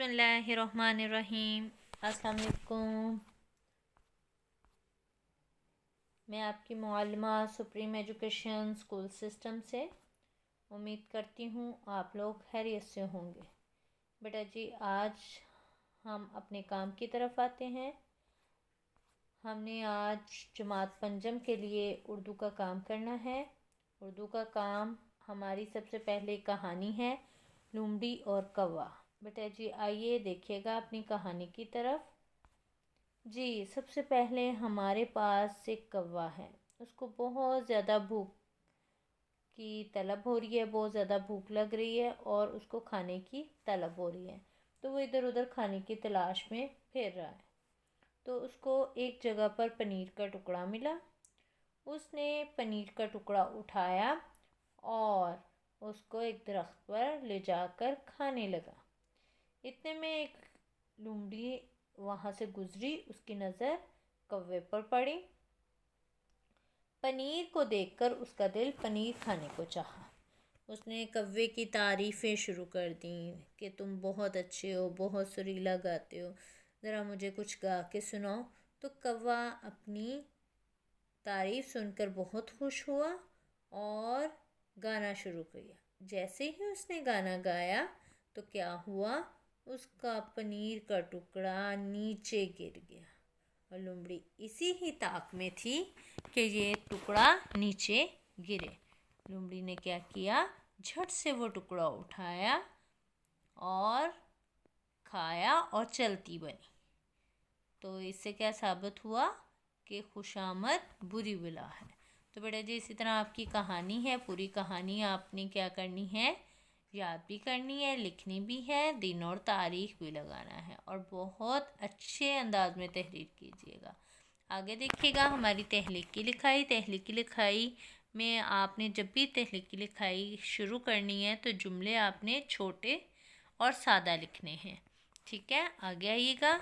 बिस्मिल्लाहिर्रहमानिर्रहीम। अस्सलाम वालेकुम। मैं आपकी मुअल्लिमा सुप्रीम एजुकेशन स्कूल सिस्टम से उम्मीद करती हूँ आप लोग खैरियत से होंगे। बेटा जी, आज हम अपने काम की तरफ आते हैं। हमने आज जमात पंजम के लिए उर्दू का काम करना है। उर्दू का काम हमारी सबसे पहले कहानी है लोमड़ी और कौवा। बेटा जी आइए देखिएगा अपनी कहानी की तरफ। जी, सबसे पहले हमारे पास एक कौवा है। उसको बहुत ज़्यादा भूख की तलब हो रही है, बहुत ज़्यादा भूख लग रही है और उसको खाने की तलब हो रही है। तो वो इधर उधर खाने की तलाश में फिर रहा है। तो उसको एक जगह पर पनीर का टुकड़ा मिला। उसने पनीर का टुकड़ा उठाया और उसको एक दरख्त पर ले जाकर खाने लगा। इतने में एक लोमड़ी वहाँ से गुजरी, उसकी नज़र कौवे पर पड़ी। पनीर को देखकर उसका दिल पनीर खाने को चाहा। उसने कौवे की तारीफ़ें शुरू कर दी कि तुम बहुत अच्छे हो, बहुत सुरीला गाते हो, ज़रा मुझे कुछ गा के सुनाओ। तो कौवा अपनी तारीफ़ सुनकर बहुत खुश हुआ और गाना शुरू किया। जैसे ही उसने गाना गाया तो क्या हुआ, उसका पनीर का टुकड़ा नीचे गिर गया और लोमड़ी इसी ही ताक में थी कि ये टुकड़ा नीचे गिरे। लोमड़ी ने क्या किया, झट से वो टुकड़ा उठाया और खाया और चलती बनी। तो इससे क्या साबित हुआ कि खुशामद बुरी बला है। तो बेटा जी इसी तरह आपकी कहानी है, पूरी कहानी आपने क्या करनी है, याद भी करनी है, लिखनी भी है, दिन और तारीख भी लगाना है और बहुत अच्छे अंदाज में तहरीर कीजिएगा। आगे देखिएगा हमारी तहरीकी लिखाई में आपने जब भी तहरीकी लिखाई शुरू करनी है तो जुमले आपने छोटे और सादा लिखने हैं। ठीक है, आगे आइएगा।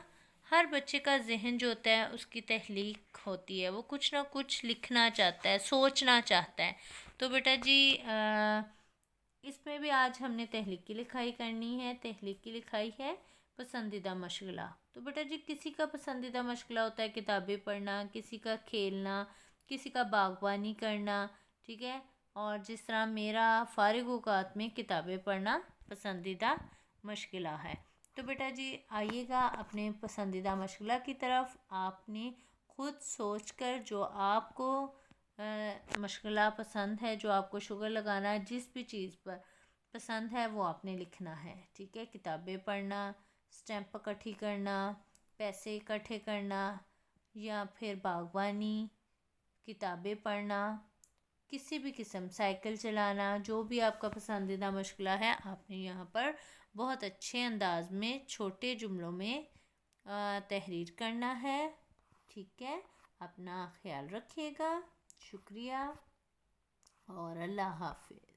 हर बच्चे का जहन जो होता है उसकी तहरीक होती है, वो कुछ ना कुछ लिखना चाहता है, सोचना चाहता है। तो बेटा जी इसमें भी आज हमने तहरीकी लिखाई करनी है। तहरीकी लिखाई है पसंदीदा मशगला। तो बेटा जी किसी का पसंदीदा मशगला होता है किताबें पढ़ना, किसी का खेलना, किसी का बागवानी करना। ठीक है, और जिस तरह मेरा फारिग औकात में किताबें पढ़ना पसंदीदा मशगला है। तो बेटा जी आइएगा अपने पसंदीदा मशगला की तरफ। आपने खुद सोचकर जो आपको मशगला पसंद है, जो आपको शुगर लगाना है, जिस भी चीज़ पर पसंद है वो आपने लिखना है। ठीक है, किताबें पढ़ना, स्टैम्प इकट्ठी करना, पैसे इकट्ठे करना, या फिर बागवानी, किताबें पढ़ना, किसी भी किस्म, साइकिल चलाना, जो भी आपका पसंदीदा मशगला है आपने यहाँ पर बहुत अच्छे अंदाज में छोटे जुमलों में तहरीर करना है। ठीक है, अपना ख्याल रखिएगा। शुक्रिया और अल्लाह हाफिज़।